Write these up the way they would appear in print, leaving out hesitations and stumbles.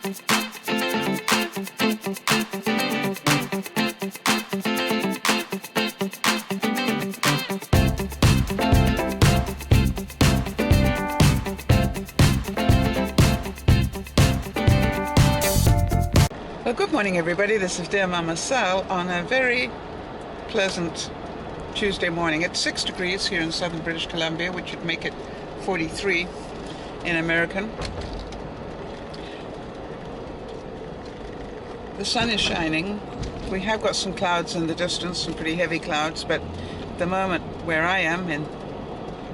Well, good morning everybody. This is DearMamaSal on a very pleasant Tuesday morning. It's 6 degrees here in southern British Columbia, which would make it 43 in American. The sun is shining. We have got some clouds in the distance, some pretty heavy clouds, but at the moment where I am, in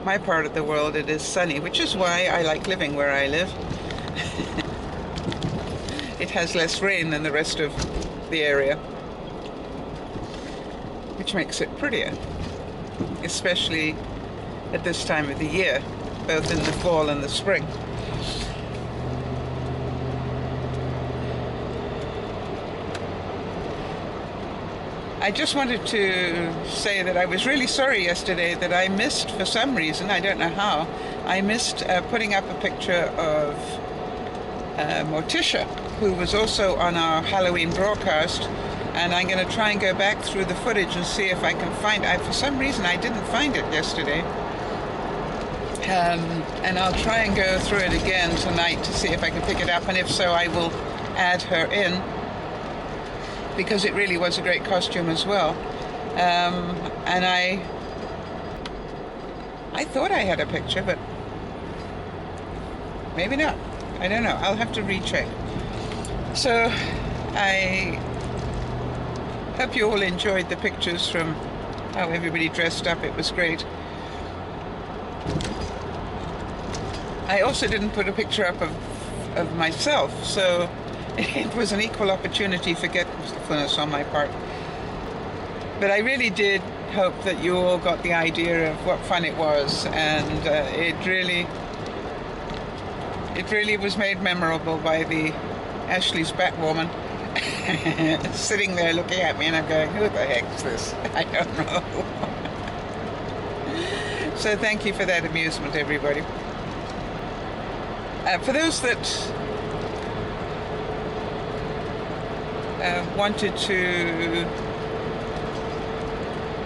my part of the world, it is sunny, which is why I like living where I live. It has less rain than the rest of the area, which makes it prettier, especially at this time of the year, both in the fall and the spring. I just wanted to say that I was really sorry yesterday that I missed, for some reason, I don't know how, I missed putting up a picture of Morticia, who was also on our Halloween broadcast, and I'm going to try and go back through the footage and see if I can find it. For some reason I didn't find it yesterday, and I'll try and go through it again tonight to see if I can pick it up, and if so I will add her in, because it really was a great costume as well. And I thought I had a picture, but maybe not. I don't know. I'll have to recheck. So I hope you all enjoyed the pictures from how everybody dressed up. It was great. I also didn't put a picture up of myself, so it was an equal opportunity for forgetfulness on my part. But I really did hope that you all got the idea of what fun it was, and it really was made memorable by the Ashley's Batwoman sitting there looking at me, and I'm going, who the heck's this? I don't know. So thank you for that amusement, everybody. For those that wanted to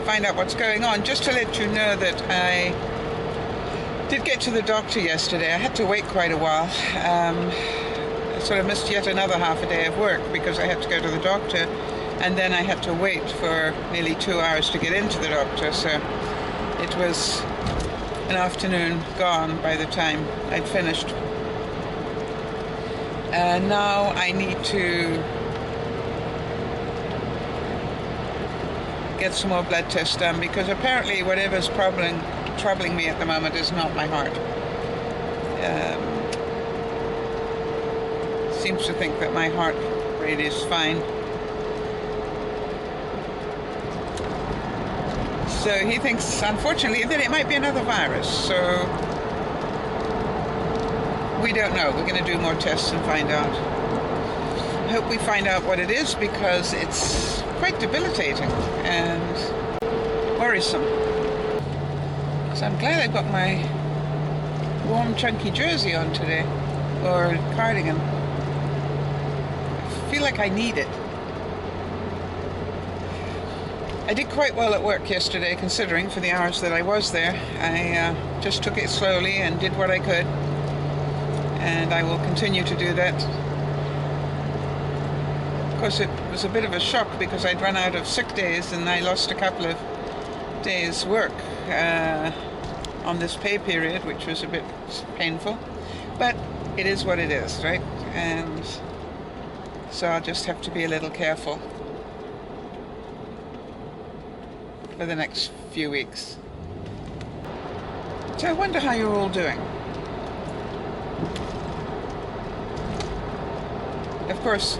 find out what's going on, just to let you know that I did get to the doctor yesterday. I had to wait quite a while. I sort of missed yet another half a day of work because I had to go to the doctor, and then I had to wait for nearly 2 hours to get into the doctor, so it was an afternoon gone by the time I'd finished. And now I need to get some more blood tests done, because apparently whatever's troubling me at the moment is not my heart. Seems to think that my heart rate is fine. So he thinks, unfortunately, that it might be another virus. So we don't know. We're going to do more tests and find out. I hope we find out what it is, because it's quite debilitating and worrisome. So I'm glad I've got my warm, chunky jersey on today, or cardigan. I feel like I need it. I did quite well at work yesterday, considering for the hours that I was there. I just took it slowly and did what I could, and I will continue to do that. Of course, it was a bit of a shock because I'd run out of sick days, and I lost a couple of days' work on this pay period, which was a bit painful. But it is what it is, right? And so I'll just have to be a little careful for the next few weeks. So I wonder how you're all doing. Of course,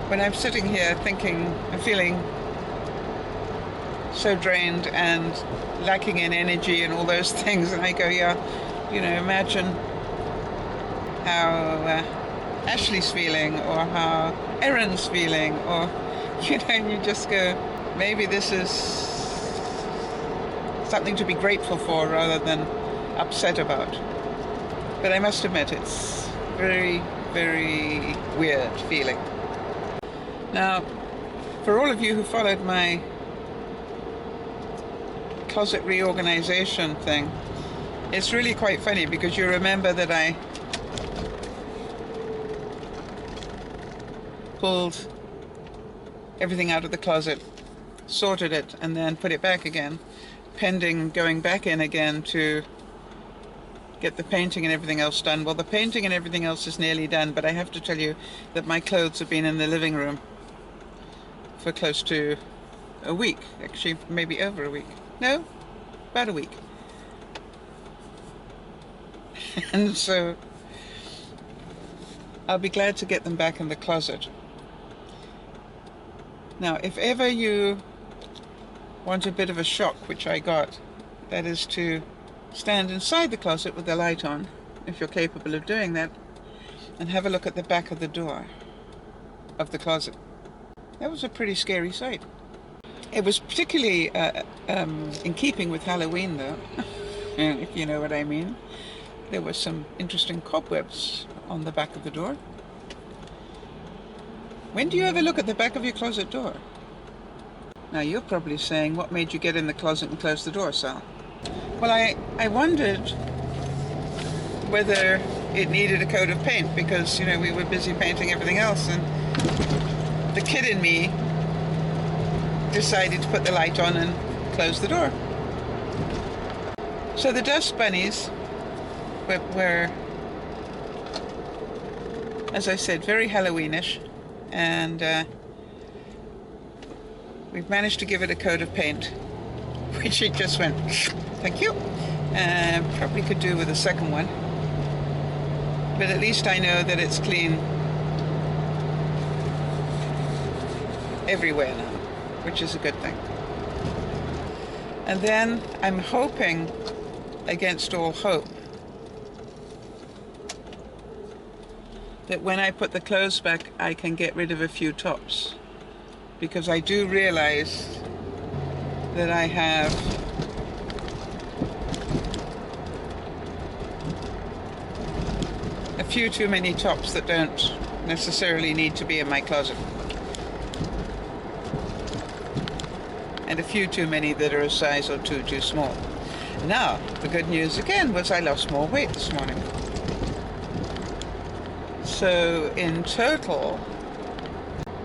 when I'm sitting here thinking and feeling so drained and lacking in energy and all those things, and I go, yeah, you know, imagine how Ashley's feeling, or how Erin's feeling, or, you know, and you just go, maybe this is something to be grateful for rather than upset about. But I must admit, it's very, very weird feeling. Now, for all of you who followed my closet reorganization thing, it's really quite funny because you remember that I pulled everything out of the closet, sorted it, and then put it back again, pending going back in again to get the painting and everything else done. Well, the painting and everything else is nearly done, but I have to tell you that my clothes have been in the living room for close to a week. Actually, maybe over a week. No, about a week. And so I'll be glad to get them back in the closet. Now, if ever you want a bit of a shock, which I got, that is to stand inside the closet with the light on, if you're capable of doing that, and have a look at the back of the door of the closet. That was a pretty scary sight. It was particularly in keeping with Halloween, though, if you know what I mean. There were some interesting cobwebs on the back of the door. When do you ever look at the back of your closet door? Now, you're probably saying, what made you get in the closet and close the door, Sal? Well, I wondered whether it needed a coat of paint because, you know, we were busy painting everything else, and the kid in me decided to put the light on and close the door. So the dust bunnies were, as I said, very Halloweenish, and we've managed to give it a coat of paint, which it just went, thank you. Probably could do with a second one, but at least I know that it's clean everywhere now, which is a good thing. And then I'm hoping, against all hope, that when I put the clothes back, I can get rid of a few tops, because I do realize that I have a few too many tops that don't necessarily need to be in my closet, and a few too many that are a size or two too small. Now, the good news again was I lost more weight this morning. So in total,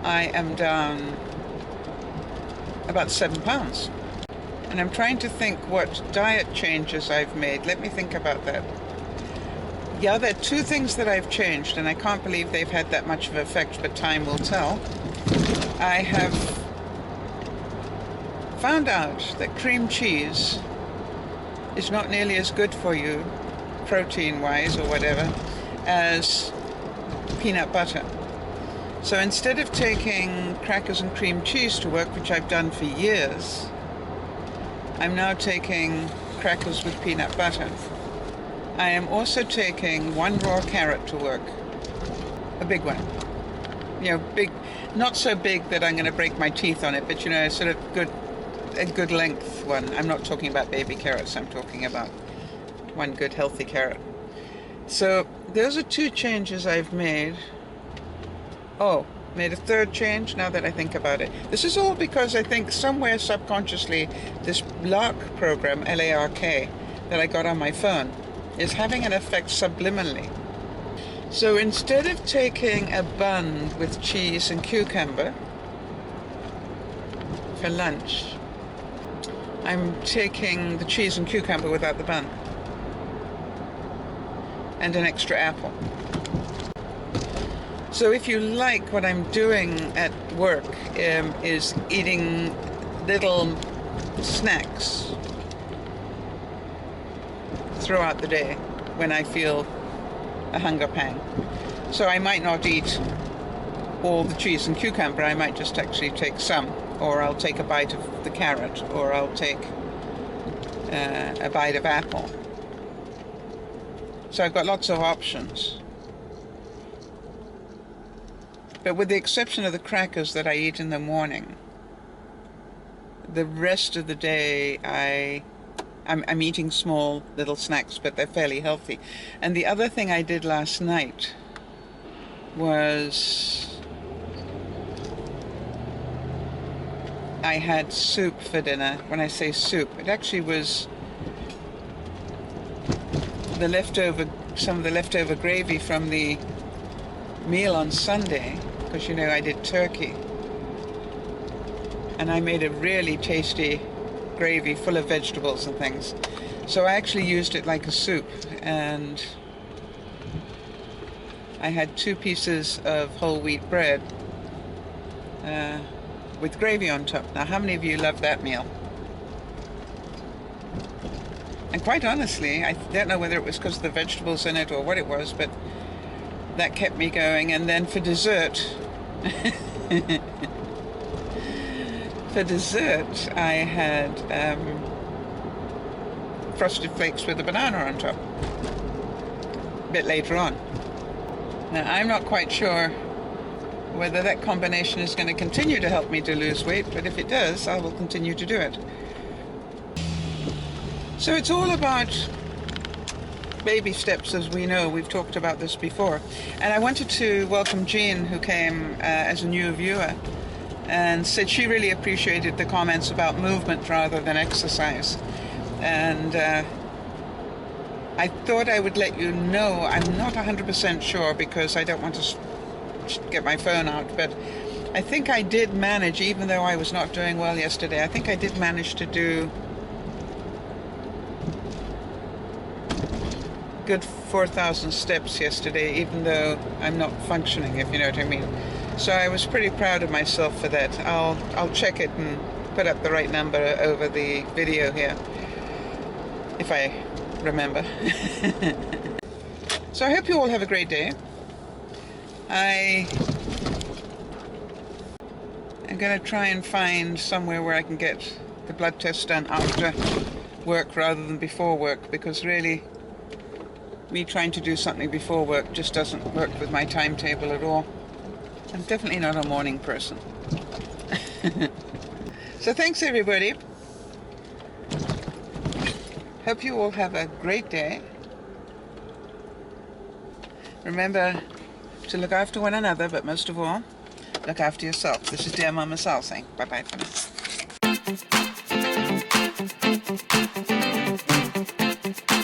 I am down about 7 pounds. And I'm trying to think what diet changes I've made. Let me think about that. Yeah, there are two things that I've changed, and I can't believe they've had that much of an effect, but time will tell. I have found out that cream cheese is not nearly as good for you, protein-wise or whatever, as peanut butter. So instead of taking crackers and cream cheese to work, which I've done for years, I'm now taking crackers with peanut butter. I am also taking one raw carrot to work, a big one. You know, big, not so big that I'm going to break my teeth on it, but you know, sort of a good length one. I'm not talking about baby carrots, I'm talking about one good healthy carrot. So those are two changes I've made. Oh, made a third change now that I think about it. This is all because I think somewhere subconsciously this LARK program, L-A-R-K, that I got on my phone is having an effect subliminally. So instead of taking a bun with cheese and cucumber for lunch, I'm taking the cheese and cucumber without the bun, and an extra apple. So if you like, what I'm doing at work is eating little snacks throughout the day when I feel a hunger pang. So I might not eat all the cheese and cucumber, I might just actually take some, or I'll take a bite of the carrot, or I'll take a bite of apple. So I've got lots of options. But with the exception of the crackers that I eat in the morning, the rest of the day I'm eating small little snacks, but they're fairly healthy. And the other thing I did last night was I had soup for dinner. When I say soup, it actually was some of the leftover gravy from the meal on Sunday, because you know I did turkey. And I made a really tasty gravy full of vegetables and things. So I actually used it like a soup, and I had 2 pieces of whole wheat bread with gravy on top. Now, how many of you love that meal? And quite honestly, I don't know whether it was because of the vegetables in it or what it was, but that kept me going. And then for dessert, I had frosted flakes with a banana on top a bit later on. Now, I'm not quite sure whether that combination is going to continue to help me to lose weight, but if it does, I will continue to do it. So it's all about baby steps, as we know. We've talked about this before. And I wanted to welcome Jean, who came as a new viewer, and said she really appreciated the comments about movement rather than exercise. And I thought I would let you know. I'm not 100% sure because I don't want to get my phone out, but I think I did manage, even though I was not doing well yesterday, I think I did manage to do good 4,000 steps yesterday, even though I'm not functioning, if you know what I mean. So I was pretty proud of myself for that. I'll check it and put up the right number over the video here, if I remember. So I hope you all have a great day. I am going to try and find somewhere where I can get the blood test done after work rather than before work, because really me trying to do something before work just doesn't work with my timetable at all. I'm definitely not a morning person. So thanks everybody. Hope you all have a great day. Remember to look after one another, but most of all, look after yourself. This is DearMamaSal saying bye-bye for now.